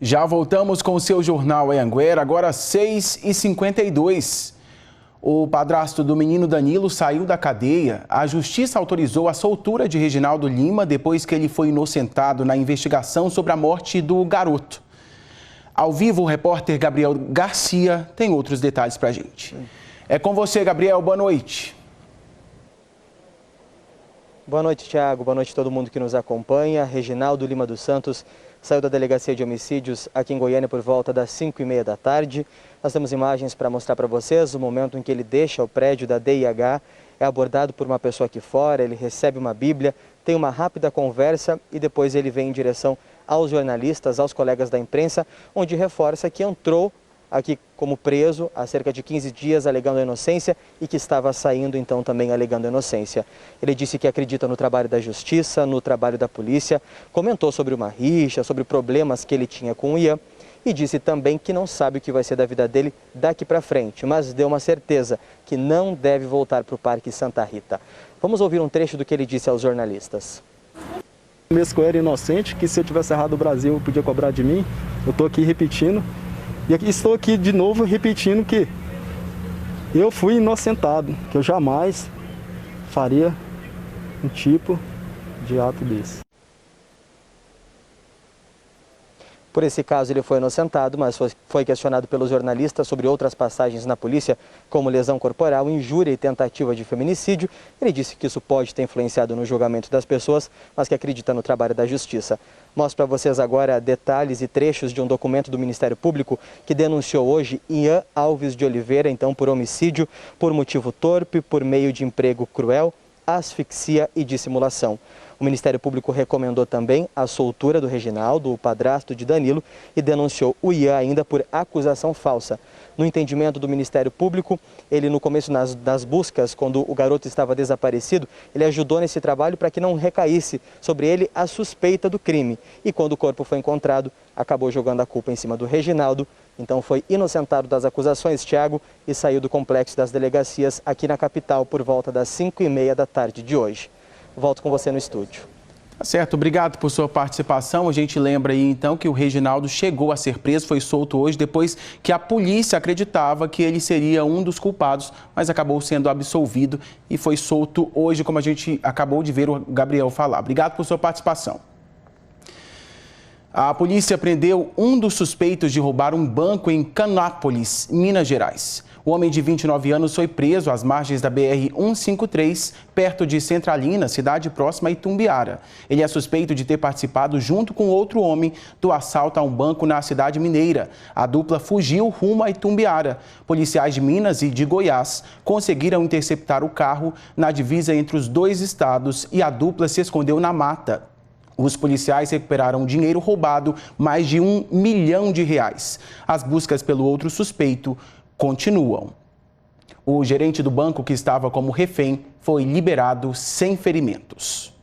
Já voltamos com o seu Jornal Anhanguera, agora 6h52. O padrasto do menino Danilo saiu da cadeia. A justiça autorizou a soltura de Reginaldo Lima depois que ele foi inocentado na investigação sobre a morte do garoto. Ao vivo, o repórter Gabriel Garcia tem outros detalhes pra gente. É com você, Gabriel. Boa noite. Boa noite, Thiago. Boa noite a todo mundo que nos acompanha. Reginaldo Lima dos Santos saiu da Delegacia de Homicídios aqui em Goiânia por volta das 5h30 da tarde. Nós temos imagens para mostrar para vocês o momento em que ele deixa o prédio da DIH, é abordado por uma pessoa aqui fora, ele recebe uma Bíblia, tem uma rápida conversa e depois ele vem em direção aos jornalistas, aos colegas da imprensa, onde reforça que entrou aqui como preso há cerca de 15 dias alegando inocência e que estava saindo então também alegando inocência. Ele disse que acredita no trabalho da justiça, no trabalho da polícia, comentou sobre uma rixa, sobre problemas que ele tinha com o Ian e disse também que não sabe o que vai ser da vida dele daqui para frente, mas deu uma certeza que não deve voltar para o Parque Santa Rita. Vamos ouvir um trecho do que ele disse aos jornalistas. Mesmo que eu era inocente, que se eu tivesse errado o Brasil podia cobrar de mim, eu estou aqui repetindo. E aqui, estou aqui de novo repetindo que eu fui inocentado, que eu jamais faria um tipo de ato desse. Por esse caso ele foi inocentado, mas foi questionado pelos jornalistas sobre outras passagens na polícia, como lesão corporal, injúria e tentativa de feminicídio. Ele disse que isso pode ter influenciado no julgamento das pessoas, mas que acredita no trabalho da justiça. Mostro para vocês agora detalhes e trechos de um documento do Ministério Público que denunciou hoje Ian Alves de Oliveira, então por homicídio, por motivo torpe, por meio de emprego cruel, asfixia e dissimulação. O Ministério Público recomendou também a soltura do Reginaldo, o padrasto de Danilo, e denunciou o Ian ainda por acusação falsa. No entendimento do Ministério Público, ele no começo das buscas, quando o garoto estava desaparecido, ele ajudou nesse trabalho para que não recaísse sobre ele a suspeita do crime. E quando o corpo foi encontrado, acabou jogando a culpa em cima do Reginaldo. Então foi inocentado das acusações, Thiago, e saiu do complexo das delegacias aqui na capital por volta das 5h30 da tarde de hoje. Volto com você no estúdio. Tá certo, obrigado por sua participação. A gente lembra aí então que o Reginaldo chegou a ser preso, foi solto hoje depois que a polícia acreditava que ele seria um dos culpados, mas acabou sendo absolvido e foi solto hoje, como a gente acabou de ver o Gabriel falar. Obrigado por sua participação. A polícia prendeu um dos suspeitos de roubar um banco em Canápolis, Minas Gerais. O homem de 29 anos foi preso às margens da BR-153, perto de Centralina, cidade próxima a Itumbiara. Ele é suspeito de ter participado, junto com outro homem, do assalto a um banco na cidade mineira. A dupla fugiu rumo a Itumbiara. Policiais de Minas e de Goiás conseguiram interceptar o carro na divisa entre os dois estados e a dupla se escondeu na mata. Os policiais recuperaram o dinheiro roubado, mais de R$1 milhão. As buscas pelo outro suspeito continuam. O gerente do banco, que estava como refém, foi liberado sem ferimentos.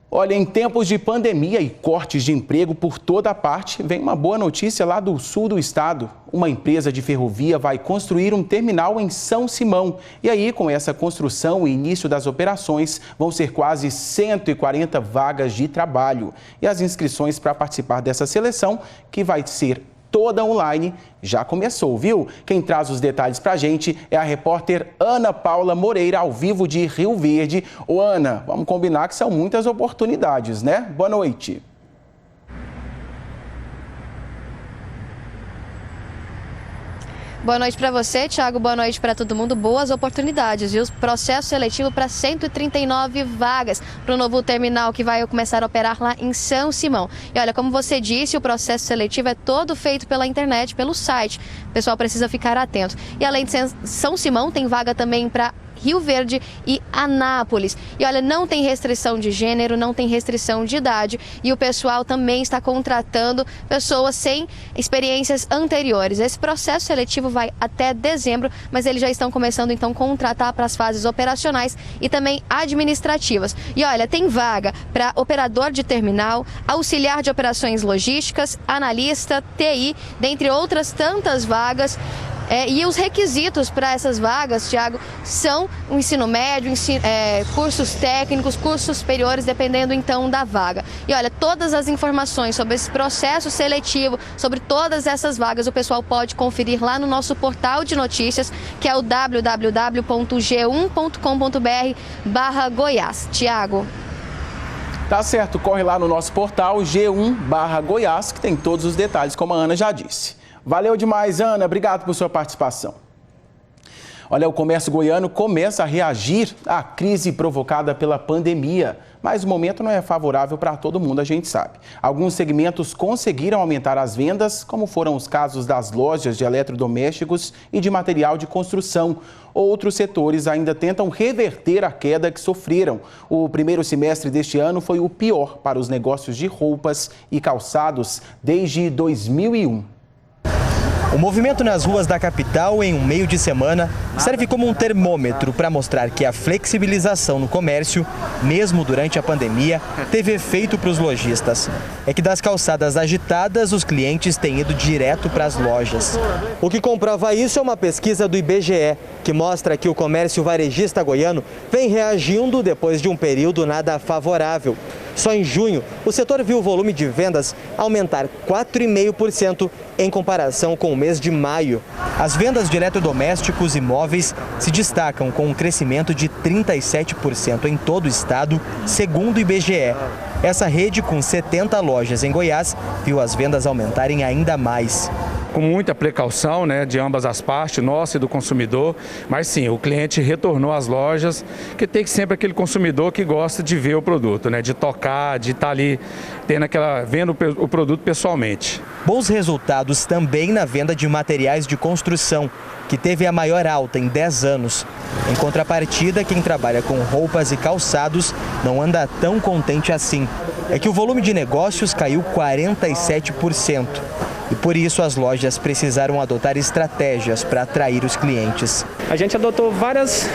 Olha, em tempos de pandemia e cortes de emprego por toda parte, vem uma boa notícia lá do sul do estado. Uma empresa de ferrovia vai construir um terminal em São Simão. E aí, com essa construção e início das operações, vão ser quase 140 vagas de trabalho. E as inscrições para participar dessa seleção, que vai ser toda online, já começou, viu? Quem traz os detalhes pra gente é a repórter Ana Paula Moreira, ao vivo de Rio Verde. Ô Ana, vamos combinar que são muitas oportunidades, né? Boa noite. Boa noite para você, Thiago. Boa noite para todo mundo. Boas oportunidades, viu? Processo seletivo para 139 vagas para o novo terminal que vai começar a operar lá em São Simão. E olha, como você disse, o processo seletivo é todo feito pela internet, pelo site. O pessoal precisa ficar atento. E além de São Simão, tem vaga também para Rio Verde e Anápolis. E olha, não tem restrição de gênero, não tem restrição de idade e o pessoal também está contratando pessoas sem experiências anteriores. Esse processo seletivo vai até dezembro, mas eles já estão começando então a contratar para as fases operacionais e também administrativas. E olha, tem vaga para operador de terminal, auxiliar de operações logísticas, analista, TI, dentre outras tantas vagas. E os requisitos para essas vagas, Tiago, são o ensino médio, cursos técnicos, cursos superiores, dependendo então da vaga. E olha, todas as informações sobre esse processo seletivo, sobre todas essas vagas, o pessoal pode conferir lá no nosso portal de notícias, que é o www.g1.com.br/Goiás. Tiago. Tá certo, corre lá no nosso portal G1/Goiás, que tem todos os detalhes, como a Ana já disse. Valeu demais, Ana. Obrigado por sua participação. Olha, o comércio goiano começa a reagir à crise provocada pela pandemia. Mas o momento não é favorável para todo mundo, a gente sabe. Alguns segmentos conseguiram aumentar as vendas, como foram os casos das lojas de eletrodomésticos e de material de construção. Outros setores ainda tentam reverter a queda que sofreram. O primeiro semestre deste ano foi o pior para os negócios de roupas e calçados desde 2001. O movimento nas ruas da capital em um meio de semana serve como um termômetro para mostrar que a flexibilização no comércio, mesmo durante a pandemia, teve efeito para os lojistas. É que das calçadas agitadas, os clientes têm ido direto para as lojas. O que comprova isso é uma pesquisa do IBGE, que mostra que o comércio varejista goiano vem reagindo depois de um período nada favorável. Só em junho, o setor viu o volume de vendas aumentar 4,5% em comparação com o mês de maio. As vendas de eletrodomésticos e móveis se destacam com um crescimento de 37% em todo o estado, segundo o IBGE. Essa rede, com 70 lojas em Goiás, viu as vendas aumentarem ainda mais. Com muita precaução, né, de ambas as partes, nossa e do consumidor, mas sim, o cliente retornou às lojas, que tem sempre aquele consumidor que gosta de ver o produto, né, de tocar, de estar ali vendo o produto pessoalmente. Bons resultados também na venda de materiais de construção, que teve a maior alta em 10 anos. Em contrapartida, quem trabalha com roupas e calçados não anda tão contente assim. É que o volume de negócios caiu 47%. E por isso as lojas precisaram adotar estratégias para atrair os clientes. A gente adotou várias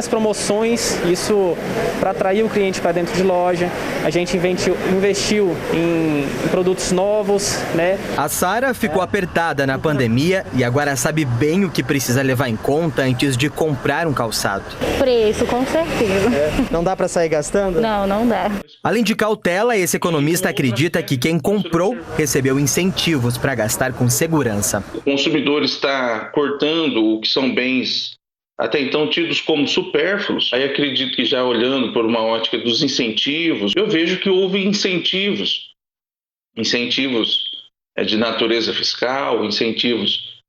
promoções, isso para atrair o cliente para dentro de loja. A gente investiu em produtos novos, né? A Sara ficou apertada na pandemia e agora sabe bem o que precisa levar em conta antes de comprar um calçado. Preço, com certeza. Não dá para sair gastando? Não, não dá. Além de cautela, esse economista acredita que quem comprou recebeu incentivos para gastar com segurança. O consumidor está cortando o que são bens até então tidos como supérfluos. Aí acredito que já olhando por uma ótica dos incentivos, eu vejo que houve incentivos de natureza fiscal, incentivos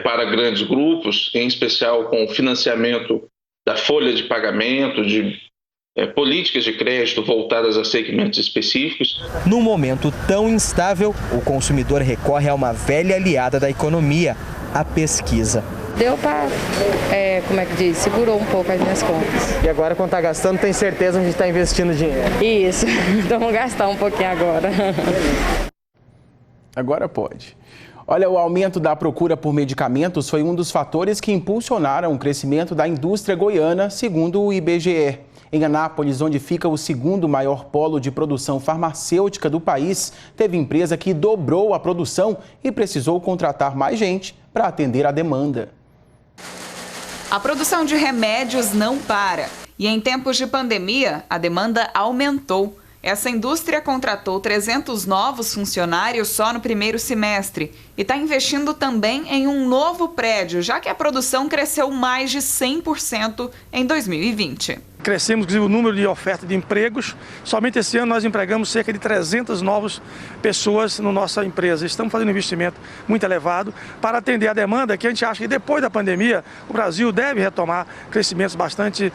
para grandes grupos, em especial com o financiamento da folha de pagamento, de políticas de crédito voltadas a segmentos específicos. Num momento tão instável, o consumidor recorre a uma velha aliada da economia, a pesquisa. Deu para, segurou um pouco as minhas contas. E agora, quando está gastando, tem certeza onde está investindo dinheiro? Isso, então vamos gastar um pouquinho agora. Agora pode. Olha, o aumento da procura por medicamentos foi um dos fatores que impulsionaram o crescimento da indústria goiana, segundo o IBGE. Em Anápolis, onde fica o segundo maior polo de produção farmacêutica do país, teve empresa que dobrou a produção e precisou contratar mais gente para atender a demanda. A produção de remédios não para e em tempos de pandemia a demanda aumentou. Essa indústria contratou 300 novos funcionários só no primeiro semestre e está investindo também em um novo prédio, já que a produção cresceu mais de 100% em 2020. Crescemos, inclusive, o número de oferta de empregos. Somente esse ano nós empregamos cerca de 300 novas pessoas na nossa empresa. Estamos fazendo um investimento muito elevado para atender a demanda que a gente acha que depois da pandemia o Brasil deve retomar crescimentos bastante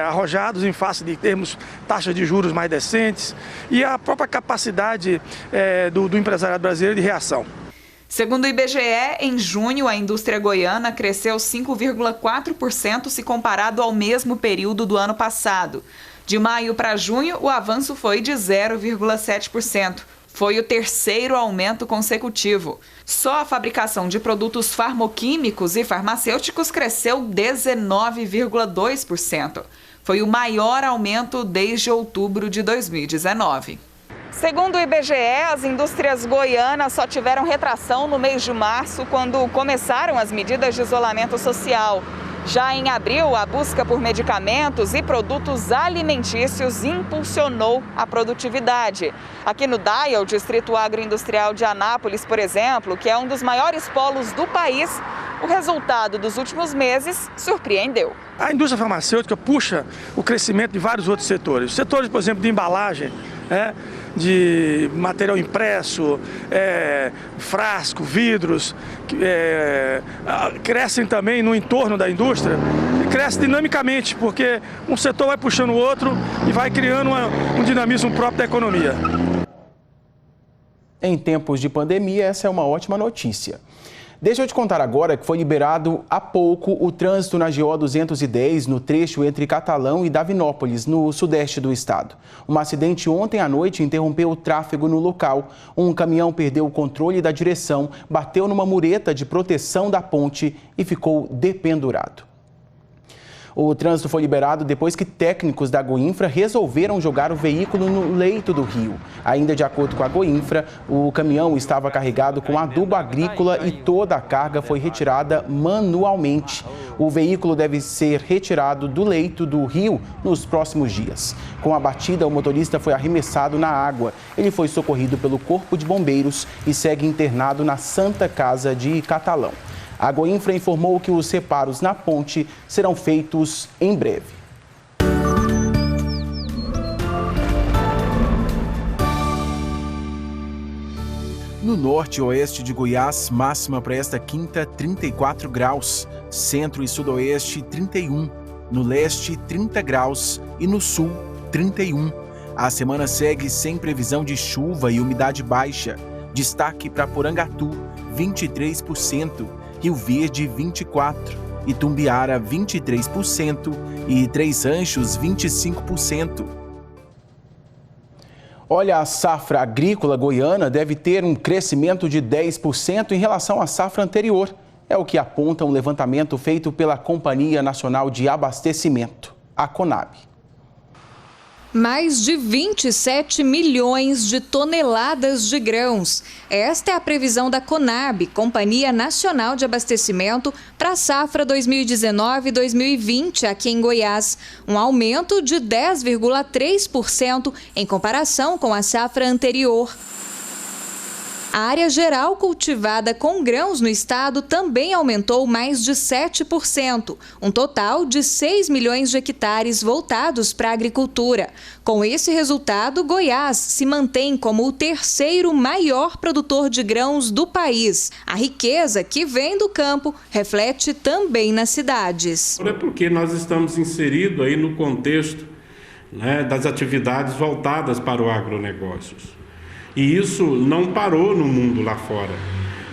arrojados em face de termos taxas de juros mais decentes e a própria capacidade do empresariado brasileiro de reação. Segundo o IBGE, em junho, a indústria goiana cresceu 5,4% se comparado ao mesmo período do ano passado. De maio para junho, o avanço foi de 0,7%. Foi o terceiro aumento consecutivo. Só a fabricação de produtos farmoquímicos e farmacêuticos cresceu 19,2%. Foi o maior aumento desde outubro de 2019. Segundo o IBGE, as indústrias goianas só tiveram retração no mês de março, quando começaram as medidas de isolamento social. Já em abril, a busca por medicamentos e produtos alimentícios impulsionou a produtividade. Aqui no DAIA, o Distrito Agroindustrial de Anápolis, por exemplo, que é um dos maiores polos do país, o resultado dos últimos meses surpreendeu. A indústria farmacêutica puxa o crescimento de vários outros setores. Setores, por exemplo, de embalagem, de material impresso, frasco, vidros, crescem também no entorno da indústria, e cresce dinamicamente, porque um setor vai puxando o outro e vai criando um dinamismo próprio da economia. Em tempos de pandemia, essa é uma ótima notícia. Deixa eu te contar agora que foi liberado há pouco o trânsito na GO 210, no trecho entre Catalão e Davinópolis, no sudeste do estado. Um acidente ontem à noite interrompeu o tráfego no local. Um caminhão perdeu o controle da direção, bateu numa mureta de proteção da ponte e ficou dependurado. O trânsito foi liberado depois que técnicos da Goinfra resolveram jogar o veículo no leito do rio. Ainda de acordo com a Goinfra, o caminhão estava carregado com adubo agrícola e toda a carga foi retirada manualmente. O veículo deve ser retirado do leito do rio nos próximos dias. Com a batida, o motorista foi arremessado na água. Ele foi socorrido pelo Corpo de Bombeiros e segue internado na Santa Casa de Catalão. A Goinfra informou que os reparos na ponte serão feitos em breve. No norte e oeste de Goiás, máxima para esta quinta, 34 graus. Centro e sudoeste, 31. No leste, 30 graus. E no sul, 31. A semana segue sem previsão de chuva e umidade baixa. Destaque para Porangatu, 23%. Rio Verde, 24%, Itumbiara, 23% e Três Ranchos, 25%. Olha, a safra agrícola goiana deve ter um crescimento de 10% em relação à safra anterior. É o que aponta um levantamento feito pela Companhia Nacional de Abastecimento, a Conab. Mais de 27 milhões de toneladas de grãos. Esta é a previsão da Conab, Companhia Nacional de Abastecimento, para a safra 2019-2020 aqui em Goiás. Um aumento de 10,3% em comparação com a safra anterior. A área geral cultivada com grãos no estado também aumentou mais de 7%, um total de 6 milhões de hectares voltados para a agricultura. Com esse resultado, Goiás se mantém como o terceiro maior produtor de grãos do país. A riqueza que vem do campo reflete também nas cidades. É porque nós estamos inseridos aí no contexto, das atividades voltadas para o agronegócios. E isso não parou no mundo lá fora.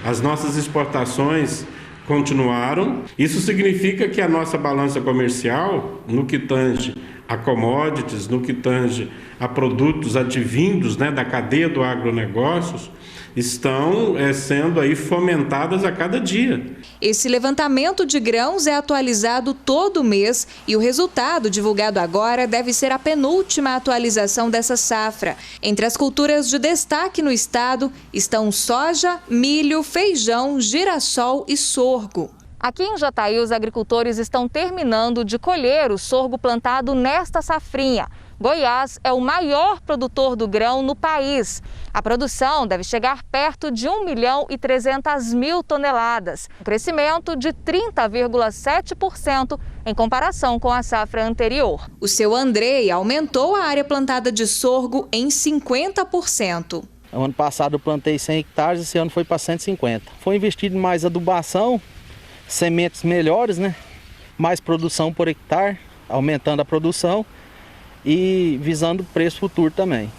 As nossas exportações continuaram. Isso significa que a nossa balança comercial, no que tange a commodities, no que tange a produtos advindos da cadeia do agronegócios, estão sendo aí fomentadas a cada dia. Esse levantamento de grãos é atualizado todo mês e o resultado divulgado agora deve ser a penúltima atualização dessa safra. Entre as culturas de destaque no estado estão soja, milho, feijão, girassol e sorgo. Aqui em Jataí, os agricultores estão terminando de colher o sorgo plantado nesta safrinha. Goiás é o maior produtor do grão no país. A produção deve chegar perto de 1.300.000 toneladas, um crescimento de 30,7% em comparação com a safra anterior. O seu Andrei aumentou a área plantada de sorgo em 50%. No ano passado eu plantei 100 hectares, esse ano foi para 150. Foi investido em mais adubação, sementes melhores, mais produção por hectare, aumentando a produção e visando o preço futuro também.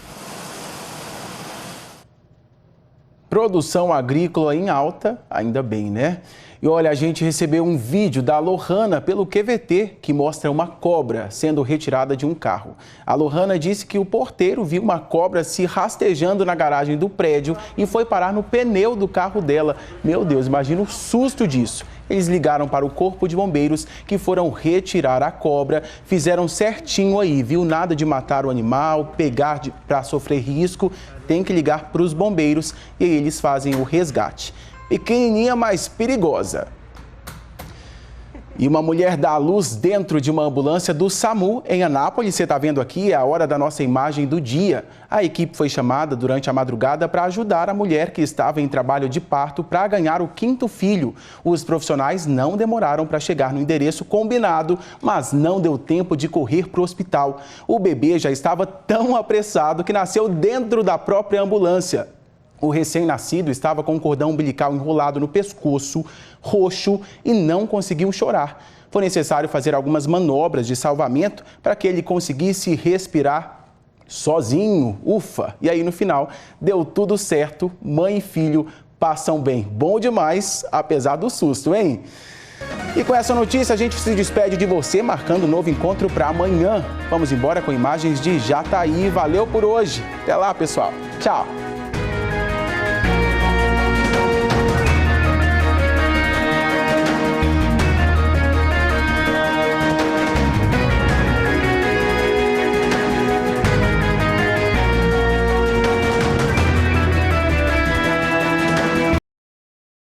Produção agrícola em alta, ainda bem, né? E olha, a gente recebeu um vídeo da Lohana pelo QVT que mostra uma cobra sendo retirada de um carro. A Lohana disse que o porteiro viu uma cobra se rastejando na garagem do prédio e foi parar no pneu do carro dela. Meu Deus, imagina o susto disso. Eles ligaram para o Corpo de Bombeiros, que foram retirar a cobra, fizeram certinho aí, viu? Nada de matar o animal, pegar para sofrer risco, tem que ligar para os bombeiros e aí eles fazem o resgate. Pequenininha, mas perigosa. E uma mulher dá à luz dentro de uma ambulância do SAMU em Anápolis. Você está vendo aqui, é a hora da nossa imagem do dia. A equipe foi chamada durante a madrugada para ajudar a mulher que estava em trabalho de parto para ganhar o 5º filho. Os profissionais não demoraram para chegar no endereço combinado, mas não deu tempo de correr para o hospital. O bebê já estava tão apressado que nasceu dentro da própria ambulância. O recém-nascido estava com um cordão umbilical enrolado no pescoço, roxo, e não conseguiu chorar. Foi necessário fazer algumas manobras de salvamento para que ele conseguisse respirar sozinho. Ufa! E aí, no final, deu tudo certo. Mãe e filho passam bem. Bom demais, apesar do susto, hein? E com essa notícia, a gente se despede de você, marcando um novo encontro para amanhã. Vamos embora com imagens de Jataí. Valeu por hoje. Até lá, pessoal. Tchau.